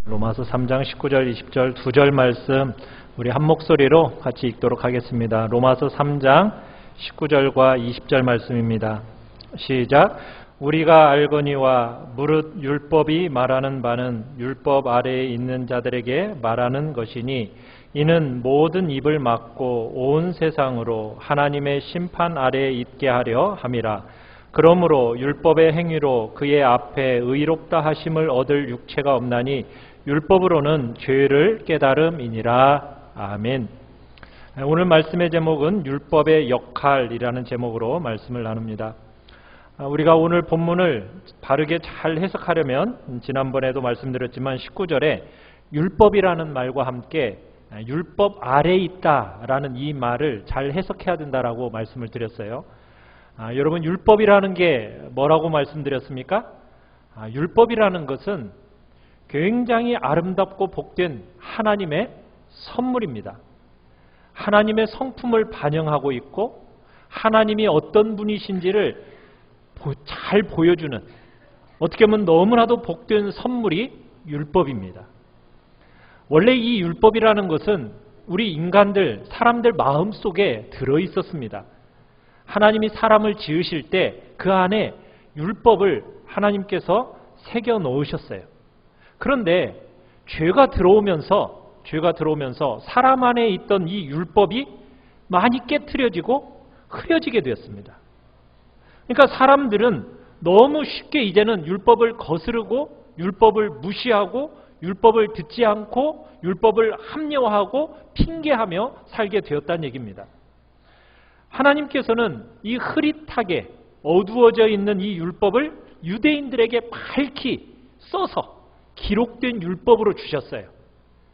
로마서 3장 19절 20절 두 절 말씀 우리 한 목소리로 같이 읽도록 하겠습니다. 로마서 3장 19절과 20절 말씀입니다. 시작. 우리가 알거니와 무릇 율법이 말하는 바는 율법 아래에 있는 자들에게 말하는 것이니 이는 모든 입을 막고 온 세상으로 하나님의 심판 아래에 있게 하려 함이라. 그러므로 율법의 행위로 그의 앞에 의롭다 하심을 얻을 육체가 없나니 율법으로는 죄를 깨달음이니라. 아멘. 오늘 말씀의 제목은 율법의 역할이라는 제목으로 말씀을 나눕니다. 우리가 오늘 본문을 바르게 잘 해석하려면 지난번에도 말씀드렸지만 19절에 율법이라는 말과 함께 율법 아래에 있다라는 이 말을 잘 해석해야 된다라고 말씀을 드렸어요. 여러분, 율법이라는 게 뭐라고 말씀드렸습니까? 율법이라는 것은 굉장히 아름답고 복된 하나님의 선물입니다. 하나님의 성품을 반영하고 있고 하나님이 어떤 분이신지를 잘 보여주는, 어떻게 보면 너무나도 복된 선물이 율법입니다. 원래 이 율법이라는 것은 우리 인간들, 사람들 마음속에 들어있었습니다. 하나님이 사람을 지으실 때 그 안에 율법을 하나님께서 새겨 넣으셨어요. 그런데 죄가 들어오면서 사람 안에 있던 이 율법이 많이 깨트려지고 흐려지게 되었습니다. 그러니까 사람들은 너무 쉽게 이제는 율법을 거스르고 율법을 무시하고 율법을 듣지 않고 율법을 합리화하고 핑계하며 살게 되었다는 얘기입니다. 하나님께서는 이 흐릿하게 어두워져 있는 이 율법을 유대인들에게 밝히 써서 기록된 율법으로 주셨어요.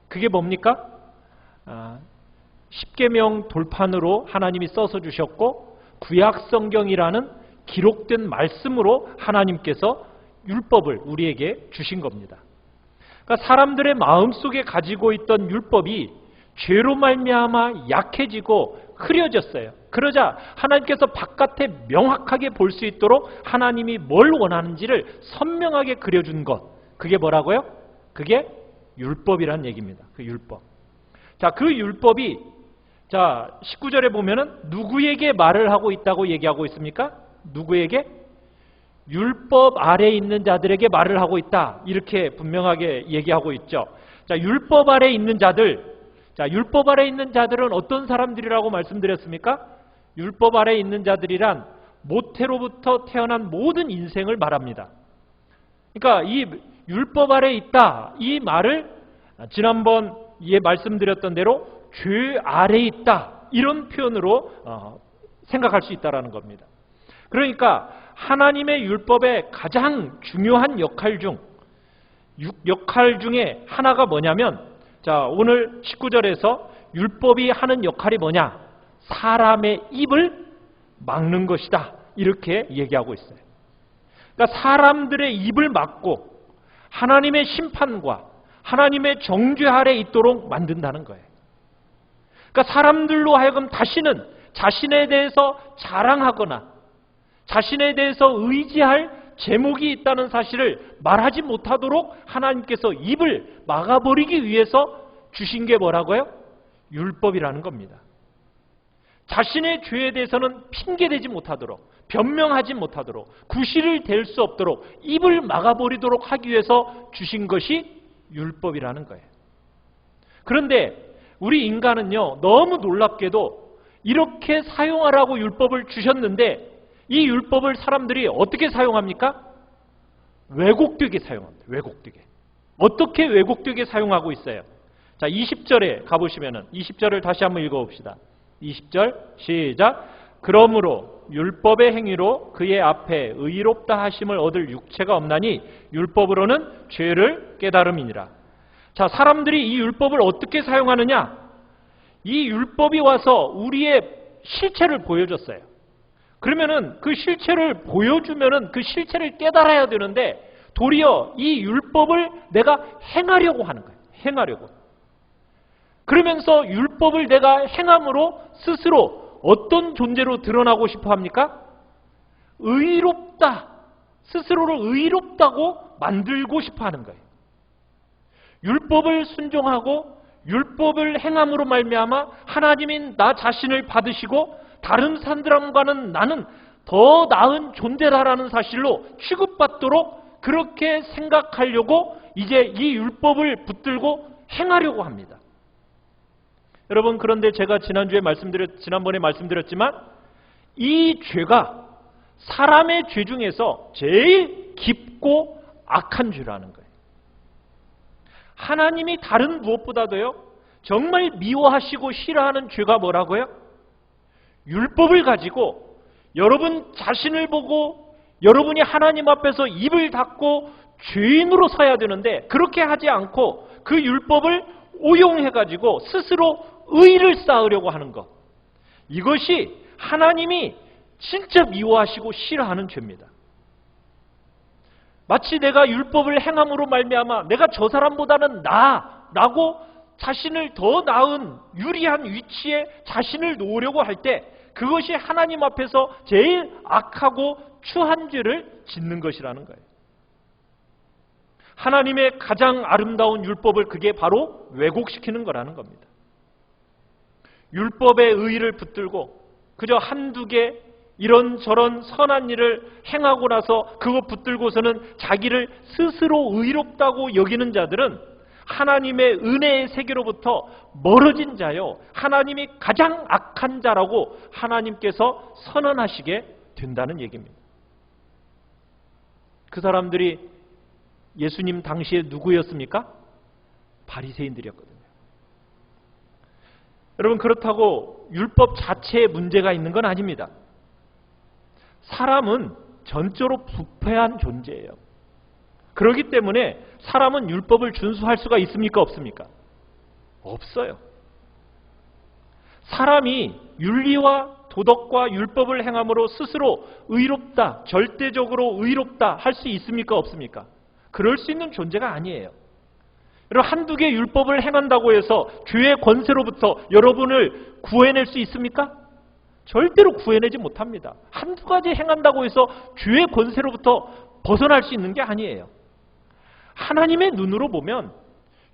그게 뭡니까? 십계명 돌판으로 하나님이 써서 주셨고 구약성경이라는 기록된 말씀으로 하나님께서 율법을 우리에게 주신 겁니다. 그러니까 사람들의 마음속에 가지고 있던 율법이 죄로 말미암아 약해지고 흐려졌어요. 그러자 하나님께서 바깥에 명확하게 볼 수 있도록 하나님이 뭘 원하는지를 선명하게 그려준 것, 그게 뭐라고요? 그게 율법이라는 얘기입니다. 그 율법. 자, 그 율법이 19절에 보면은 누구에게 말을 하고 있다고 얘기하고 있습니까? 누구에게? 율법 아래에 있는 자들에게 말을 하고 있다. 이렇게 분명하게 얘기하고 있죠. 자, 율법 아래에 있는 자들. 자, 율법 아래에 있는 자들은 어떤 사람들이라고 말씀드렸습니까? 율법 아래에 있는 자들이란 모태로부터 태어난 모든 인생을 말합니다. 그러니까 이 율법 아래에 있다, 이 말을 지난번 말씀드렸던 대로 죄 아래에 있다, 이런 표현으로 생각할 수 있다는 겁니다. 그러니까 하나님의 율법의 가장 중요한 역할 중에 하나가 뭐냐면, 자, 오늘 19절에서 율법이 하는 역할이 뭐냐? 사람의 입을 막는 것이다, 이렇게 얘기하고 있어요. 그러니까 사람들의 입을 막고 하나님의 심판과 하나님의 정죄 아래에 있도록 만든다는 거예요. 그러니까 사람들로 하여금 다시는 자신에 대해서 자랑하거나 자신에 대해서 의지할 제목이 있다는 사실을 말하지 못하도록 하나님께서 입을 막아버리기 위해서 주신 게 뭐라고요? 율법이라는 겁니다. 자신의 죄에 대해서는 핑계대지 못하도록, 변명하지 못하도록, 구실을 댈 수 없도록 입을 막아버리도록 하기 위해서 주신 것이 율법이라는 거예요. 그런데 우리 인간은요, 너무 놀랍게도 이렇게 사용하라고 율법을 주셨는데 이 율법을 사람들이 어떻게 사용합니까? 왜곡되게 사용합니다. 왜곡되게. 어떻게 왜곡되게 사용하고 있어요? 자, 20절에 가보시면은 20절을 다시 한번 읽어봅시다. 20절 시작. 그러므로 율법의 행위로 그의 앞에 의롭다 하심을 얻을 육체가 없나니 율법으로는 죄를 깨달음이니라. 자, 사람들이 이 율법을 어떻게 사용하느냐? 이 율법이 와서 우리의 실체를 보여줬어요. 그러면은 그 실체를 보여주면은 그 실체를 깨달아야 되는데 도리어 이 율법을 내가 행하려고 하는 거예요. 행하려고. 그러면서 율법을 내가 행함으로 스스로 어떤 존재로 드러나고 싶어 합니까? 의롭다. 스스로를 의롭다고 만들고 싶어 하는 거예요. 율법을 순종하고 율법을 행함으로 말미암아 하나님인 나 자신을 받으시고 다른 사람과는 나는 더 나은 존재다라는 사실로 취급받도록 그렇게 생각하려고 이제 이 율법을 붙들고 행하려고 합니다. 여러분, 그런데 제가 지난번에 말씀드렸지만 이 죄가 사람의 죄 중에서 제일 깊고 악한 죄라는 거예요. 하나님이 다른 무엇보다도요, 정말 미워하시고 싫어하는 죄가 뭐라고요? 율법을 가지고 여러분 자신을 보고 여러분이 하나님 앞에서 입을 닫고 죄인으로 서야 되는데 그렇게 하지 않고 그 율법을 오용해가지고 스스로 의를 쌓으려고 하는 것. 이것이 하나님이 진짜 미워하시고 싫어하는 죄입니다. 마치 내가 율법을 행함으로 말미암아 내가 저 사람보다는 나라고 자신을 더 나은 유리한 위치에 자신을 놓으려고 할 때 그것이 하나님 앞에서 제일 악하고 추한 죄를 짓는 것이라는 거예요. 하나님의 가장 아름다운 율법을 그게 바로 왜곡시키는 거라는 겁니다. 율법의 의의를 붙들고 그저 한두 개 이런저런 선한 일을 행하고 나서 그거 붙들고서는 자기를 스스로 의롭다고 여기는 자들은 하나님의 은혜의 세계로부터 멀어진 자요, 하나님이 가장 악한 자라고 하나님께서 선언하시게 된다는 얘기입니다. 그 사람들이 예수님 당시에 누구였습니까? 바리새인들이었거든요. 여러분, 그렇다고 율법 자체에 문제가 있는 건 아닙니다. 사람은 전적으로 부패한 존재예요. 그렇기 때문에 사람은 율법을 준수할 수가 있습니까? 없습니까? 없어요. 사람이 윤리와 도덕과 율법을 행함으로 스스로 의롭다, 절대적으로 의롭다 할 수 있습니까? 없습니까? 그럴 수 있는 존재가 아니에요. 여러분, 한두 개 율법을 행한다고 해서 죄의 권세로부터 여러분을 구해낼 수 있습니까? 절대로 구해내지 못합니다. 한두 가지 행한다고 해서 죄의 권세로부터 벗어날 수 있는 게 아니에요. 하나님의 눈으로 보면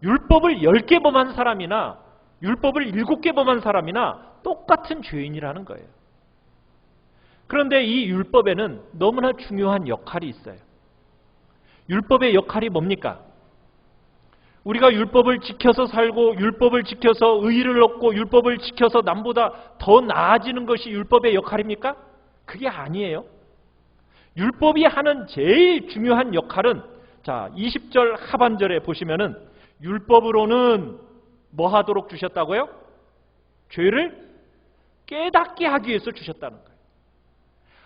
율법을 10개 범한 사람이나 율법을 7개 범한 사람이나 똑같은 죄인이라는 거예요. 그런데 이 율법에는 너무나 중요한 역할이 있어요. 율법의 역할이 뭡니까? 우리가 율법을 지켜서 살고 율법을 지켜서 의의를 얻고 율법을 지켜서 남보다 더 나아지는 것이 율법의 역할입니까? 그게 아니에요. 율법이 하는 제일 중요한 역할은, 자, 20절 하반절에 보시면은 율법으로는 뭐 하도록 주셨다고요? 죄를 깨닫게 하기 위해서 주셨다는 거예요.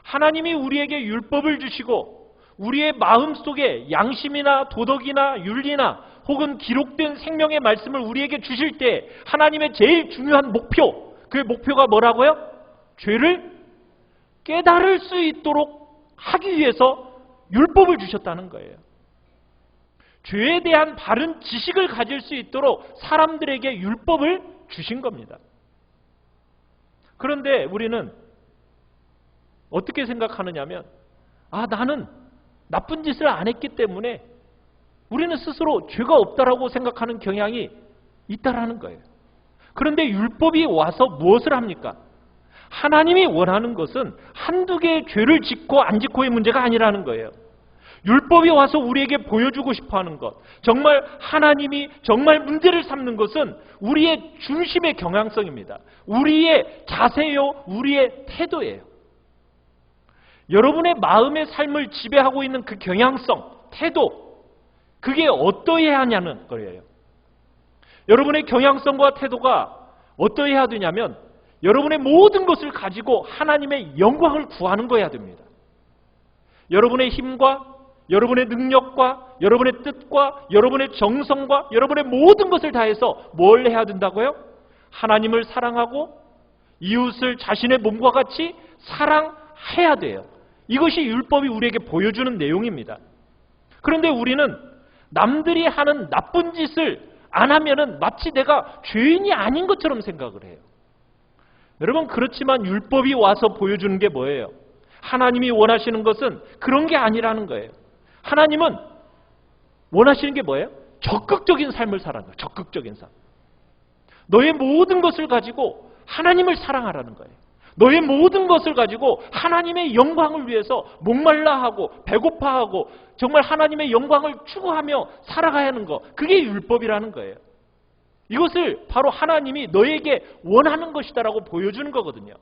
하나님이 우리에게 율법을 주시고 우리의 마음속에 양심이나 도덕이나 윤리나 혹은 기록된 생명의 말씀을 우리에게 주실 때 하나님의 제일 중요한 목표, 그 목표가 뭐라고요? 죄를 깨달을 수 있도록 하기 위해서 율법을 주셨다는 거예요. 죄에 대한 바른 지식을 가질 수 있도록 사람들에게 율법을 주신 겁니다. 그런데 우리는 어떻게 생각하느냐면, 나는 나쁜 짓을 안 했기 때문에 우리는 스스로 죄가 없다라고 생각하는 경향이 있다라는 거예요. 그런데 율법이 와서 무엇을 합니까? 하나님이 원하는 것은 한두 개의 죄를 짓고 안 짓고의 문제가 아니라는 거예요. 율법이 와서 우리에게 보여주고 싶어하는 것, 정말 하나님이 정말 문제를 삼는 것은 우리의 중심의 경향성입니다. 우리의 자세요, 우리의 태도예요. 여러분의 마음의 삶을 지배하고 있는 그 경향성, 태도, 그게 어떠해야 하냐는 거예요. 여러분의 경향성과 태도가 어떠해야 되냐면 여러분의 모든 것을 가지고 하나님의 영광을 구하는 거여야 됩니다. 여러분의 힘과 여러분의 능력과 여러분의 뜻과 여러분의 정성과 여러분의 모든 것을 다해서 뭘 해야 된다고요? 하나님을 사랑하고 이웃을 자신의 몸과 같이 사랑해야 돼요. 이것이 율법이 우리에게 보여주는 내용입니다. 그런데 우리는 남들이 하는 나쁜 짓을 안 하면은 마치 내가 죄인이 아닌 것처럼 생각을 해요. 여러분, 그렇지만 율법이 와서 보여주는 게 뭐예요? 하나님이 원하시는 것은 그런 게 아니라는 거예요. 하나님은 원하시는 게 뭐예요? 적극적인 삶을 살아가는 거예요. 적극적인 삶. 너의 모든 것을 가지고 하나님을 사랑하라는 거예요. 너의 모든 것을 가지고 하나님의 영광을 위해서 목말라하고 배고파하고 정말 하나님의 영광을 추구하며 살아가야 하는 것. 그게 율법이라는 거예요. 이것을 바로 하나님이 너에게 원하는 것이다라고 보여주는 거거든요.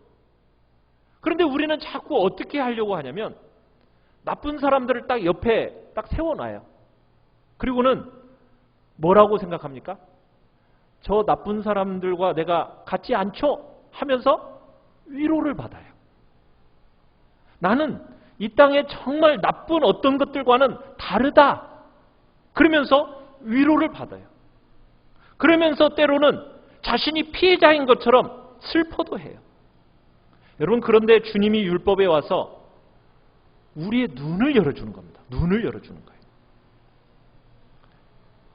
그런데 우리는 자꾸 어떻게 하려고 하냐면 나쁜 사람들을 딱 옆에 딱 세워놔요. 그리고는 뭐라고 생각합니까? 저 나쁜 사람들과 내가 같지 않죠? 하면서 위로를 받아요. 나는 이 땅에 정말 나쁜 어떤 것들과는 다르다. 그러면서 위로를 받아요. 그러면서 때로는 자신이 피해자인 것처럼 슬퍼도 해요. 여러분, 그런데 주님이 율법에 와서 우리의 눈을 열어주는 겁니다. 눈을 열어주는 거예요.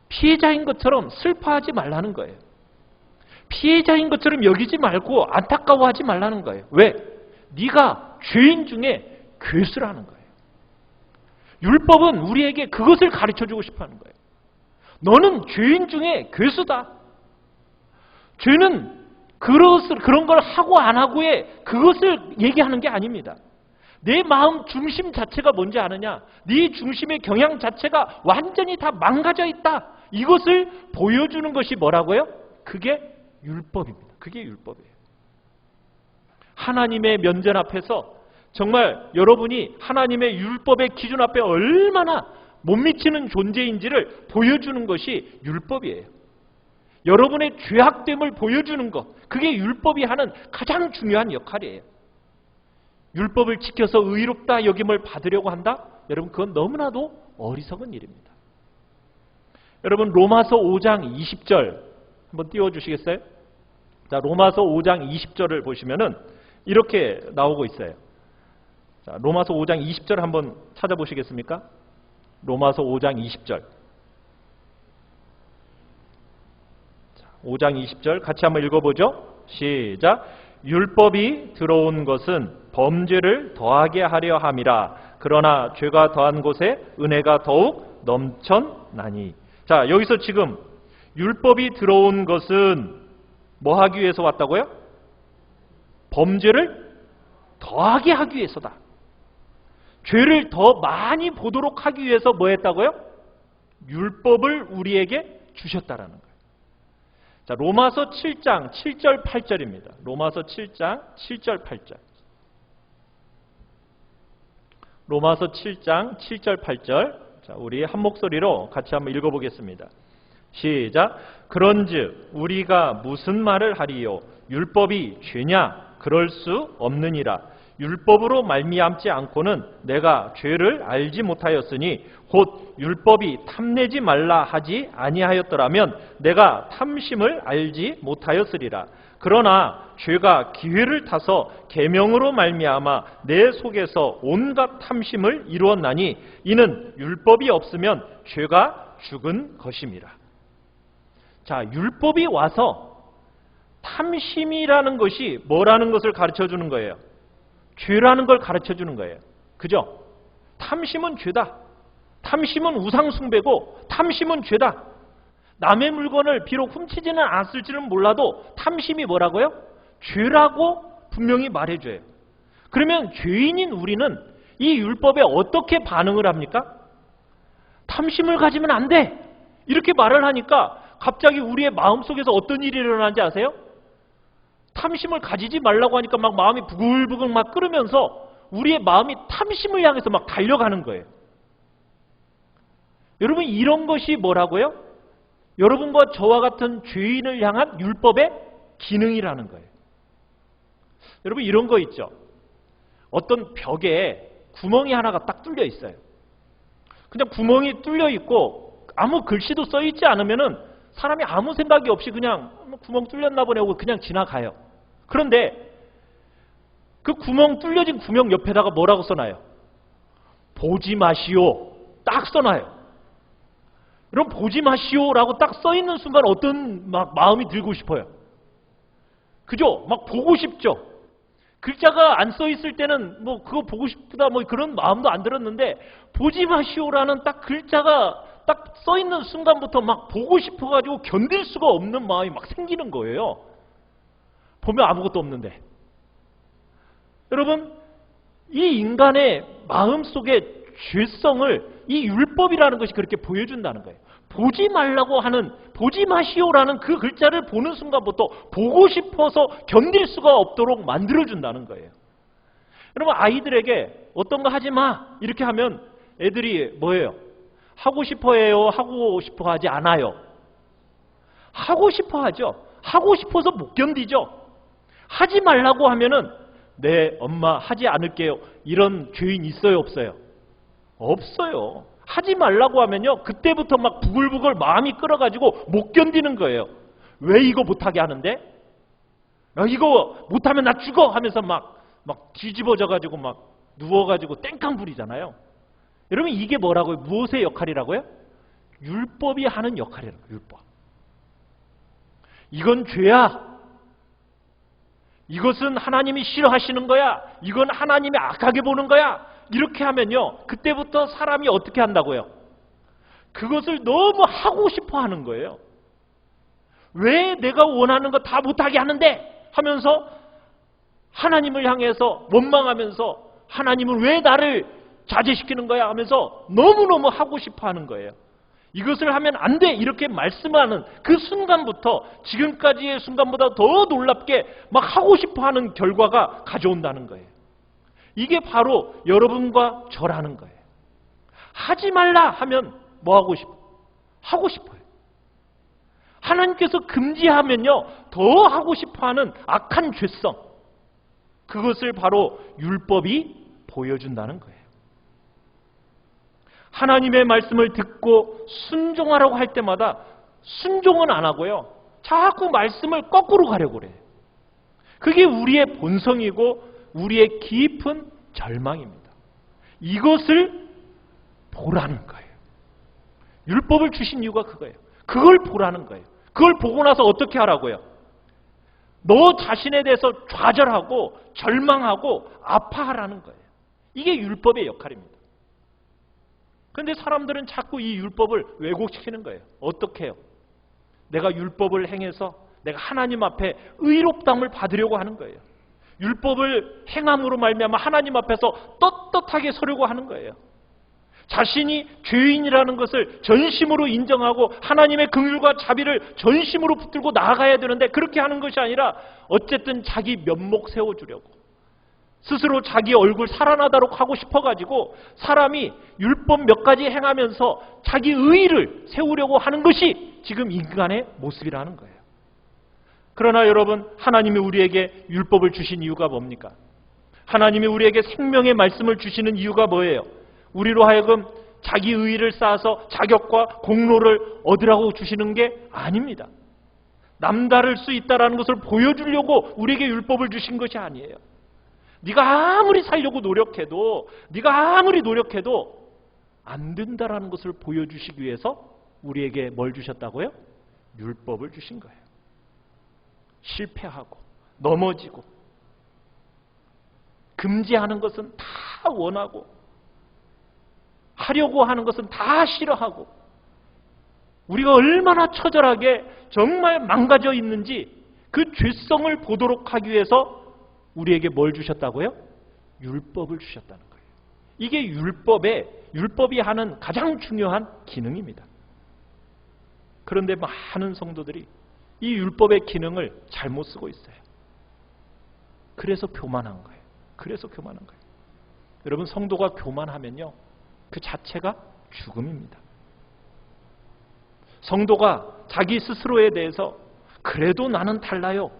피해자인 것처럼 슬퍼하지 말라는 거예요. 피해자인 것처럼 여기지 말고 안타까워하지 말라는 거예요. 왜? 네가 죄인 중에 괴수라는 거예요. 율법은 우리에게 그것을 가르쳐주고 싶어하는 거예요. 너는 죄인 중에 괴수다. 죄는 그런 걸 하고 안 하고의 그것을 얘기하는 게 아닙니다. 내 마음 중심 자체가 뭔지 아느냐? 네 중심의 경향 자체가 완전히 다 망가져 있다. 이것을 보여주는 것이 뭐라고요? 그게 율법입니다. 그게 율법이에요. 하나님의 면전 앞에서 정말 여러분이 하나님의 율법의 기준 앞에 얼마나 못 미치는 존재인지를 보여주는 것이 율법이에요. 여러분의 죄악됨을 보여주는 것, 그게 율법이 하는 가장 중요한 역할이에요. 율법을 지켜서 의롭다 여김을 받으려고 한다? 여러분, 그건 너무나도 어리석은 일입니다. 여러분, 로마서 5장 20절 한번 띄워주시겠어요? 자, 로마서 5장 20절을 보시면은 이렇게 나오고 있어요. 자, 로마서 5장 20절 한번 찾아보시겠습니까? 로마서 5장 20절. 자, 5장 20절 같이 한번 읽어보죠. 시작. 율법이 들어온 것은 범죄를 더하게 하려 함이라. 그러나 죄가 더한 곳에 은혜가 더욱 넘쳐나니. 자, 여기서 지금 율법이 들어온 것은 뭐 하기 위해서 왔다고요? 범죄를 더하게 하기 위해서다. 죄를 더 많이 보도록 하기 위해서 뭐 했다고요? 율법을 우리에게 주셨다라는 거예요. 자, 로마서 7장 7절 8절입니다. 로마서 7장 7절 8절. 로마서 7장 7절 8절. 자, 우리 한 목소리로 같이 한번 읽어보겠습니다. 시작. 그런즉 우리가 무슨 말을 하리요? 율법이 죄냐? 그럴 수 없느니라. 율법으로 말미암지 않고는 내가 죄를 알지 못하였으니 곧 율법이 탐내지 말라 하지 아니하였더라면 내가 탐심을 알지 못하였으리라. 그러나 죄가 기회를 타서 계명으로 말미암아 내 속에서 온갖 탐심을 이루었나니 이는 율법이 없으면 죄가 죽은 것임이라. 자, 율법이 와서 탐심이라는 것이 뭐라는 것을 가르쳐주는 거예요? 죄라는 걸 가르쳐주는 거예요. 그죠? 탐심은 죄다. 탐심은 우상숭배고 탐심은 죄다. 남의 물건을 비록 훔치지는 않았을지는 몰라도 탐심이 뭐라고요? 죄라고 분명히 말해줘요. 그러면 죄인인 우리는 이 율법에 어떻게 반응을 합니까? 탐심을 가지면 안 돼! 이렇게 말을 하니까 갑자기 우리의 마음속에서 어떤 일이 일어나는지 아세요? 탐심을 가지지 말라고 하니까 막 마음이 부글부글 막 끓으면서 우리의 마음이 탐심을 향해서 막 달려가는 거예요. 여러분, 이런 것이 뭐라고요? 여러분과 저와 같은 죄인을 향한 율법의 기능이라는 거예요. 여러분, 이런 거 있죠? 어떤 벽에 구멍이 하나가 딱 뚫려 있어요. 그냥 구멍이 뚫려 있고 아무 글씨도 써 있지 않으면은 사람이 아무 생각이 없이 그냥 구멍 뚫렸나 보네 하고 그냥 지나가요. 그런데 그 구멍 뚫려진 구멍 옆에다가 뭐라고 써놔요? 보지 마시오. 딱 써놔요. 여러분, 보지 마시오라고 딱 써있는 순간 어떤 막 마음이 들고 싶어요? 그죠? 막 보고 싶죠? 글자가 안 써있을 때는 뭐 그거 보고 싶다 뭐 그런 마음도 안 들었는데 보지 마시오라는 딱 글자가 딱 써 있는 순간부터 막 보고 싶어가지고 견딜 수가 없는 마음이 막 생기는 거예요. 보면 아무것도 없는데. 여러분, 이 인간의 마음속의 죄성을 이 율법이라는 것이 그렇게 보여준다는 거예요. 보지 말라고 하는, 보지 마시오라는 그 글자를 보는 순간부터 보고 싶어서 견딜 수가 없도록 만들어준다는 거예요. 여러분, 아이들에게 어떤 거 하지 마 이렇게 하면 애들이 뭐예요? 하고 싶어 해요? 하고 싶어 하지 않아요? 하고 싶어 하죠. 하고 싶어서 못 견디죠. 하지 말라고 하면은 네, 엄마 하지 않을게요. 이런 죄인 있어요, 없어요? 없어요. 하지 말라고 하면요, 그때부터 막 부글부글 마음이 끓어가지고 못 견디는 거예요. 왜 이거 못하게 하는데? 이거 못하면 나 죽어! 하면서 막 뒤집어져가지고 막 누워가지고 땡깡 부리잖아요. 여러분, 이게 뭐라고요? 무엇의 역할이라고요? 율법이 하는 역할이라고요. 율법. 이건 죄야. 이것은 하나님이 싫어하시는 거야. 이건 하나님이 악하게 보는 거야. 이렇게 하면요, 그때부터 사람이 어떻게 한다고요? 그것을 너무 하고 싶어 하는 거예요. 왜 내가 원하는 거 다 못하게 하는데? 하면서 하나님을 향해서 원망하면서 하나님은 왜 나를 자제시키는 거야? 하면서 너무너무 하고 싶어 하는 거예요. 이것을 하면 안 돼! 이렇게 말씀하는 그 순간부터 지금까지의 순간보다 더 놀랍게 막 하고 싶어 하는 결과가 가져온다는 거예요. 이게 바로 여러분과 저라는 거예요. 하지 말라 하면 뭐 하고 싶어? 하고 싶어요. 하나님께서 금지하면요, 더 하고 싶어 하는 악한 죄성. 그것을 바로 율법이 보여준다는 거예요. 하나님의 말씀을 듣고 순종하라고 할 때마다 순종은 안 하고요, 자꾸 말씀을 거꾸로 가려고 그래요. 그게 우리의 본성이고 우리의 깊은 절망입니다. 이것을 보라는 거예요. 율법을 주신 이유가 그거예요. 그걸 보라는 거예요. 그걸 보고 나서 어떻게 하라고요? 너 자신에 대해서 좌절하고 절망하고 아파하라는 거예요. 이게 율법의 역할입니다. 그런데 사람들은 자꾸 이 율법을 왜곡시키는 거예요. 어떻게 해요? 내가 율법을 행해서 내가 하나님 앞에 의롭다함을 받으려고 하는 거예요. 율법을 행함으로 말미암아 하나님 앞에서 떳떳하게 서려고 하는 거예요. 자신이 죄인이라는 것을 전심으로 인정하고 하나님의 긍휼과 자비를 전심으로 붙들고 나아가야 되는데, 그렇게 하는 것이 아니라 어쨌든 자기 면목 세워주려고, 스스로 자기 얼굴 살아나도록 하고 싶어가지고 사람이 율법 몇 가지 행하면서 자기 의의를 세우려고 하는 것이 지금 인간의 모습이라는 거예요. 그러나 여러분, 하나님이 우리에게 율법을 주신 이유가 뭡니까? 하나님이 우리에게 생명의 말씀을 주시는 이유가 뭐예요? 우리로 하여금 자기 의의를 쌓아서 자격과 공로를 얻으라고 주시는 게 아닙니다. 남다를 수 있다는 것을 보여주려고 우리에게 율법을 주신 것이 아니에요. 네가 아무리 살려고 노력해도, 네가 아무리 노력해도 안 된다라는 것을 보여주시기 위해서 우리에게 뭘 주셨다고요? 율법을 주신 거예요. 실패하고 넘어지고 금지하는 것은 다 원하고 하려고 하는 것은 다 싫어하고 우리가 얼마나 처절하게 정말 망가져 있는지 그 죄성을 보도록 하기 위해서 우리에게 뭘 주셨다고요? 율법을 주셨다는 거예요. 이게 율법이 하는 가장 중요한 기능입니다. 그런데 많은 성도들이 이 율법의 기능을 잘못 쓰고 있어요. 그래서 교만한 거예요. 여러분, 성도가 교만하면요, 그 자체가 죽음입니다. 성도가 자기 스스로에 대해서 그래도 나는 달라요,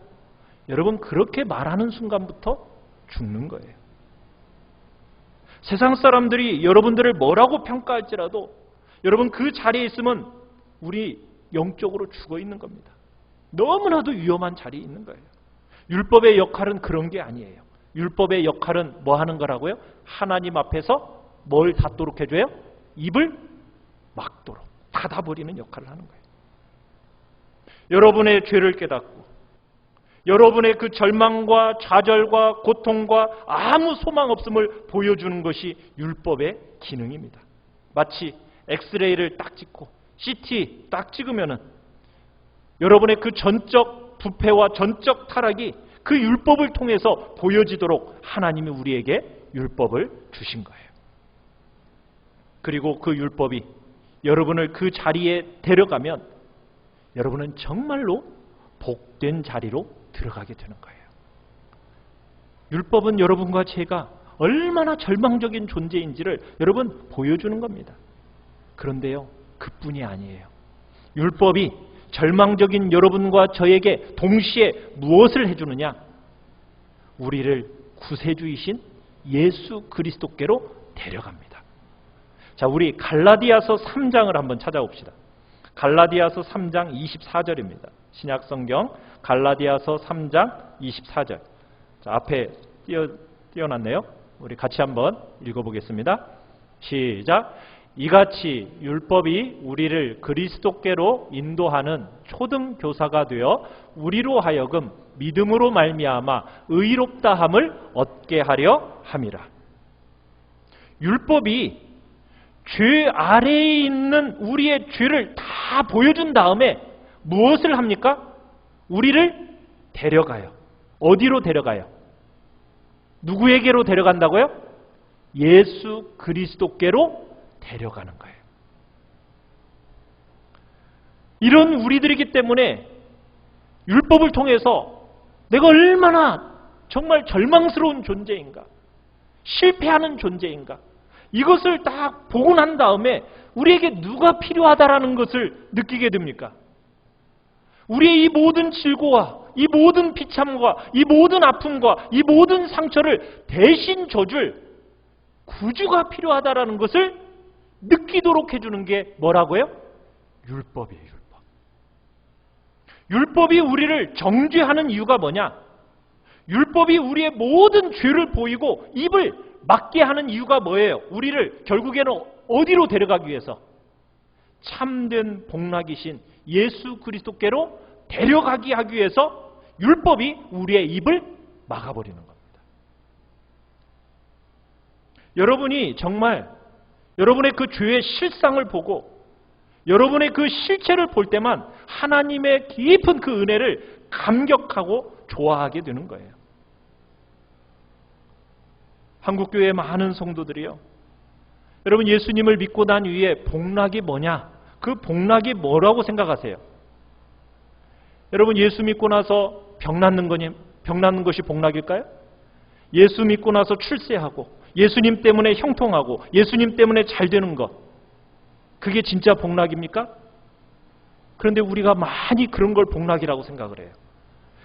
여러분, 그렇게 말하는 순간부터 죽는 거예요. 세상 사람들이 여러분들을 뭐라고 평가할지라도 여러분, 그 자리에 있으면 우리 영적으로 죽어 있는 겁니다. 너무나도 위험한 자리에 있는 거예요. 율법의 역할은 그런 게 아니에요. 율법의 역할은 뭐 하는 거라고요? 하나님 앞에서 뭘 닫도록 해줘요? 입을 막도록 닫아버리는 역할을 하는 거예요. 여러분의 죄를 깨닫고 여러분의 그 절망과 좌절과 고통과 아무 소망 없음을 보여주는 것이 율법의 기능입니다. 마치 엑스레이를 딱 찍고 CT 딱 찍으면은 여러분의 그 전적 부패와 전적 타락이 그 율법을 통해서 보여지도록 하나님이 우리에게 율법을 주신 거예요. 그리고 그 율법이 여러분을 그 자리에 데려가면 여러분은 정말로 복된 자리로 들어가게 되는 거예요. 율법은 여러분과 제가 얼마나 절망적인 존재인지를 여러분 보여주는 겁니다. 그런데요, 그뿐이 아니에요. 율법이 절망적인 여러분과 저에게 동시에 무엇을 해주느냐? 우리를 구세주이신 예수 그리스도께로 데려갑니다. 자, 우리 갈라디아서 3장을 한번 찾아봅시다. 갈라디아서 3장 24절입니다. 신약성경 갈라디아서 3장 24절. 자, 앞에 띄어놨네요. 우리 같이 한번 읽어보겠습니다. 시작. 이같이 율법이 우리를 그리스도께로 인도하는 초등교사가 되어 우리로 하여금 믿음으로 말미암아 의롭다함을 얻게 하려 함이라. 율법이 죄 아래에 있는 우리의 죄를 다 보여준 다음에 무엇을 합니까? 우리를 데려가요. 어디로 데려가요? 누구에게로 데려간다고요? 예수 그리스도께로 데려가는 거예요. 이런 우리들이기 때문에 율법을 통해서 내가 얼마나 정말 절망스러운 존재인가, 실패하는 존재인가, 이것을 딱 보고 난 다음에 우리에게 누가 필요하다라는 것을 느끼게 됩니까? 우리의 이 모든 질고와 이 모든 비참과 이 모든 아픔과 이 모든 상처를 대신 져줄 구주가 필요하다라는 것을 느끼도록 해주는 게 뭐라고요? 율법이에요. 율법. 율법이 우리를 정죄하는 이유가 뭐냐? 율법이 우리의 모든 죄를 보이고 입을 막게 하는 이유가 뭐예요? 우리를 결국에는 어디로 데려가기 위해서? 참된 복락이신 예수 그리스도께로 데려가기 하기 위해서 율법이 우리의 입을 막아버리는 겁니다. 여러분이 정말 여러분의 그 죄의 실상을 보고 여러분의 그 실체를 볼 때만 하나님의 깊은 그 은혜를 감격하고 좋아하게 되는 거예요. 한국교회의 많은 성도들이요, 여러분 예수님을 믿고 난 이후에 복락이 뭐냐? 그 복락이 뭐라고 생각하세요? 여러분 예수 믿고 나서 병 낫는 것이 복락일까요? 예수 믿고 나서 출세하고 예수님 때문에 형통하고 예수님 때문에 잘 되는 것, 그게 진짜 복락입니까? 그런데 우리가 많이 그런 걸 복락이라고 생각을 해요.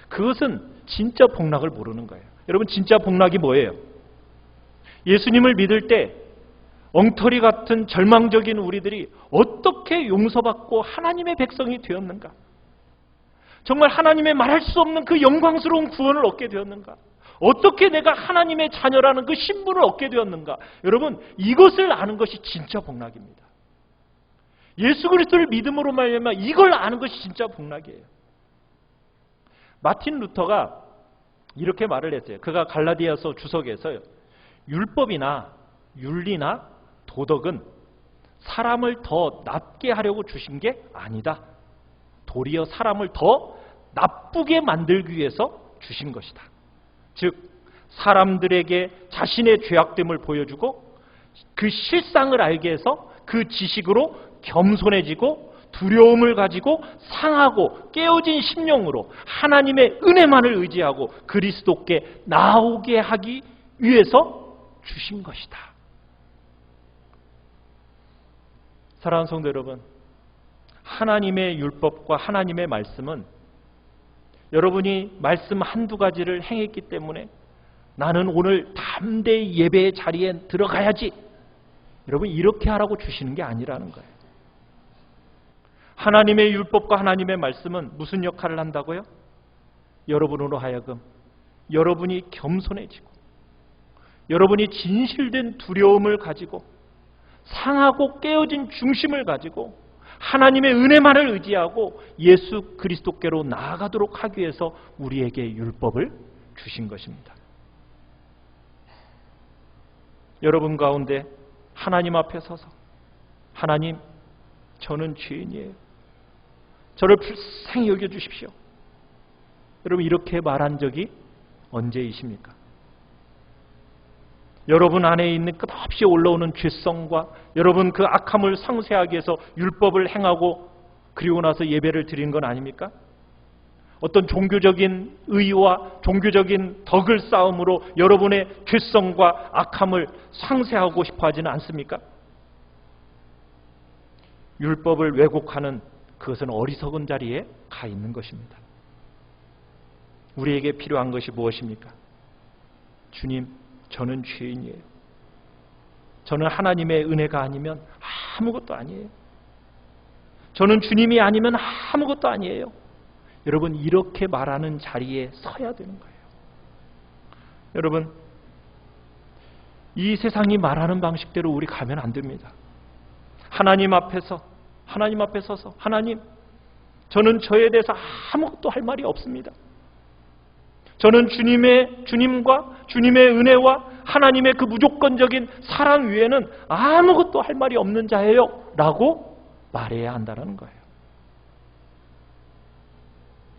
그것은 진짜 복락을 모르는 거예요. 여러분 진짜 복락이 뭐예요? 예수님을 믿을 때 엉터리 같은 절망적인 우리들이 어떻게 용서받고 하나님의 백성이 되었는가? 정말 하나님의 말할 수 없는 그 영광스러운 구원을 얻게 되었는가? 어떻게 내가 하나님의 자녀라는 그 신분을 얻게 되었는가? 여러분 이것을 아는 것이 진짜 복락입니다. 예수 그리스도를 믿음으로 말미암아 이걸 아는 것이 진짜 복락이에요. 마틴 루터가 이렇게 말을 했어요. 그가 갈라디아서 주석에서요, 율법이나 윤리나 도덕은 사람을 더 낫게 하려고 주신 게 아니다. 도리어 사람을 더 나쁘게 만들기 위해서 주신 것이다. 즉 사람들에게 자신의 죄악됨을 보여주고 그 실상을 알게 해서 그 지식으로 겸손해지고 두려움을 가지고 상하고 깨어진 심령으로 하나님의 은혜만을 의지하고 그리스도께 나오게 하기 위해서 주신 것이다. 사랑하는 성도 여러분, 하나님의 율법과 하나님의 말씀은 여러분이 말씀 한두 가지를 행했기 때문에 나는 오늘 담대히 예배의 자리에 들어가야지, 여러분 이렇게 하라고 주시는 게 아니라는 거예요. 하나님의 율법과 하나님의 말씀은 무슨 역할을 한다고요? 여러분으로 하여금 여러분이 겸손해지고 여러분이 진실된 두려움을 가지고 상하고 깨어진 중심을 가지고 하나님의 은혜만을 의지하고 예수 그리스도께로 나아가도록 하기 위해서 우리에게 율법을 주신 것입니다. 여러분 가운데 하나님 앞에 서서 하나님, 저는 죄인이에요. 저를 불쌍히 여겨주십시오. 여러분, 이렇게 말한 적이 언제이십니까? 여러분 안에 있는 끝없이 올라오는 죄성과 여러분 그 악함을 상쇄하기 위해서 율법을 행하고 그리고 나서 예배를 드리는 건 아닙니까? 어떤 종교적인 의와 종교적인 덕을 쌓음으로 여러분의 죄성과 악함을 상쇄하고 싶어 하지는 않습니까? 율법을 왜곡하는 그것은 어리석은 자리에 가 있는 것입니다. 우리에게 필요한 것이 무엇입니까? 주님, 저는 죄인이에요. 저는 하나님의 은혜가 아니면 아무것도 아니에요. 저는 주님이 아니면 아무것도 아니에요. 여러분, 이렇게 말하는 자리에 서야 되는 거예요. 여러분, 이 세상이 말하는 방식대로 우리 가면 안 됩니다. 하나님 앞에 서서 하나님, 저는 저에 대해서 아무것도 할 말이 없습니다. 저는 주님과 주님의 은혜와 하나님의 그 무조건적인 사랑 위에는 아무것도 할 말이 없는 자예요 라고 말해야 한다는 거예요.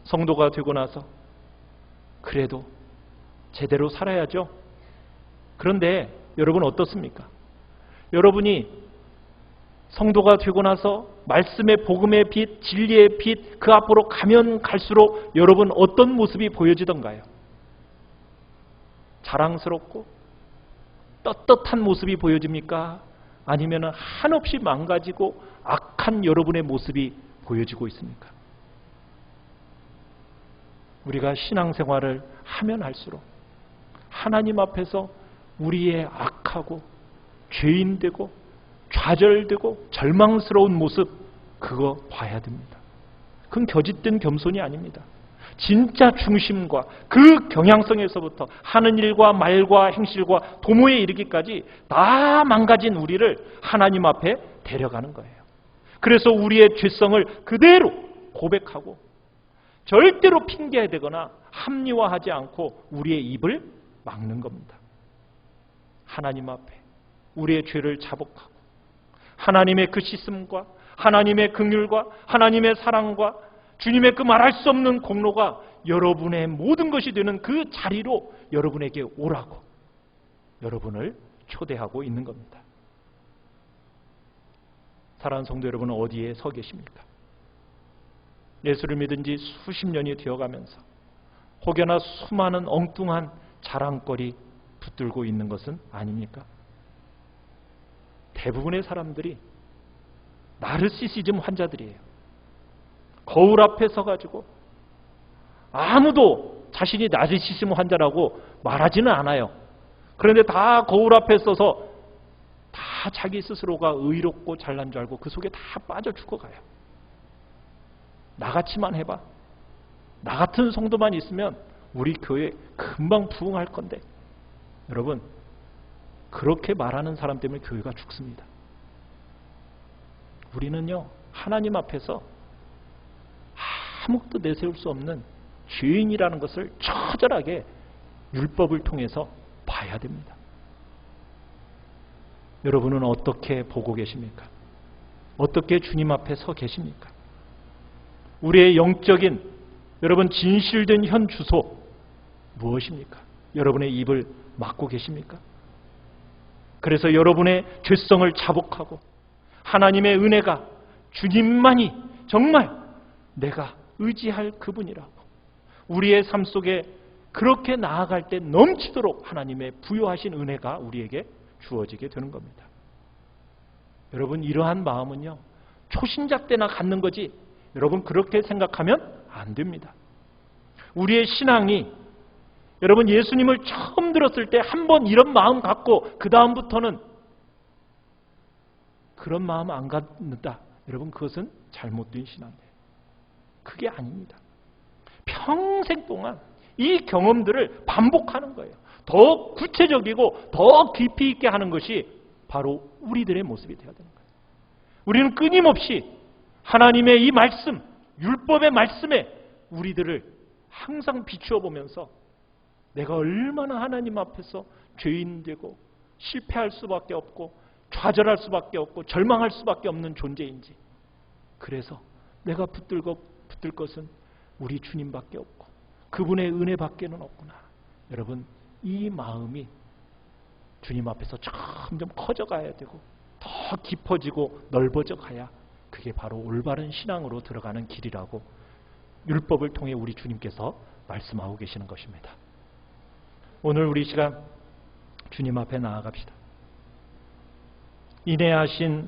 성도가 되고 나서 그래도 제대로 살아야죠. 그런데 여러분 어떻습니까? 여러분이 성도가 되고 나서 말씀의 복음의 빛, 진리의 빛 그 앞으로 가면 갈수록 여러분 어떤 모습이 보여지던가요? 자랑스럽고 떳떳한 모습이 보여집니까? 아니면 한없이 망가지고 악한 여러분의 모습이 보여지고 있습니까? 우리가 신앙생활을 하면 할수록 하나님 앞에서 우리의 악하고 죄인되고 좌절되고 절망스러운 모습, 그거 봐야 됩니다. 그건 거짓된 겸손이 아닙니다. 진짜 중심과 그 경향성에서부터 하는 일과 말과 행실과 도모에 이르기까지 다 망가진 우리를 하나님 앞에 데려가는 거예요. 그래서 우리의 죄성을 그대로 고백하고 절대로 핑계대거나 합리화하지 않고 우리의 입을 막는 겁니다. 하나님 앞에 우리의 죄를 자복하고 하나님의 그 씻음과 하나님의 긍휼과 하나님의 사랑과 주님의 그 말할 수 없는 공로가 여러분의 모든 것이 되는 그 자리로 여러분에게 오라고 여러분을 초대하고 있는 겁니다. 사랑하는 성도 여러분은 어디에 서 계십니까? 예수를 믿은 지 수십 년이 되어가면서 혹여나 수많은 엉뚱한 자랑거리 붙들고 있는 것은 아닙니까? 대부분의 사람들이 나르시시즘 환자들이에요. 거울 앞에 서가지고 아무도 자신이 나르시시즘 환자라고 말하지는 않아요. 그런데 다 거울 앞에 서서 다 자기 스스로가 의롭고 잘난 줄 알고 그 속에 다 빠져 죽어가요. 나같이만 해봐. 나 같은 성도만 있으면 우리 교회 금방 부흥할 건데. 여러분, 그렇게 말하는 사람 때문에 교회가 죽습니다. 우리는요, 하나님 앞에서 아무것도 내세울 수 없는 죄인이라는 것을 처절하게 율법을 통해서 봐야 됩니다. 여러분은 어떻게 보고 계십니까? 어떻게 주님 앞에 서 계십니까? 우리의 영적인 여러분 진실된 현 주소 무엇입니까? 여러분의 입을 막고 계십니까? 그래서 여러분의 죄성을 자복하고 하나님의 은혜가 주님만이 정말 내가 의지할 그분이라고 우리의 삶 속에 그렇게 나아갈 때 넘치도록 하나님의 부여하신 은혜가 우리에게 주어지게 되는 겁니다. 여러분, 이러한 마음은요, 초신자 때나 갖는 거지 여러분 그렇게 생각하면 안 됩니다. 우리의 신앙이 여러분 예수님을 처음 들었을 때 한 번 이런 마음 갖고 그 다음부터는 그런 마음 안 갖는다. 여러분 그것은 잘못된 신앙이에요. 그게 아닙니다. 평생 동안 이 경험들을 반복하는 거예요. 더 구체적이고 더 깊이 있게 하는 것이 바로 우리들의 모습이 되어야 되는 거예요. 우리는 끊임없이 하나님의 이 말씀, 율법의 말씀에 우리들을 항상 비추어 보면서 내가 얼마나 하나님 앞에서 죄인되고 실패할 수밖에 없고 좌절할 수밖에 없고 절망할 수밖에 없는 존재인지, 그래서 내가 붙들 것은 우리 주님밖에 없고 그분의 은혜밖에는 없구나. 여러분, 이 마음이 주님 앞에서 점점 커져가야 되고 더 깊어지고 넓어져 가야 그게 바로 올바른 신앙으로 들어가는 길이라고 율법을 통해 우리 주님께서 말씀하고 계시는 것입니다. 오늘 우리 시간 주님 앞에 나아갑시다. 인내하신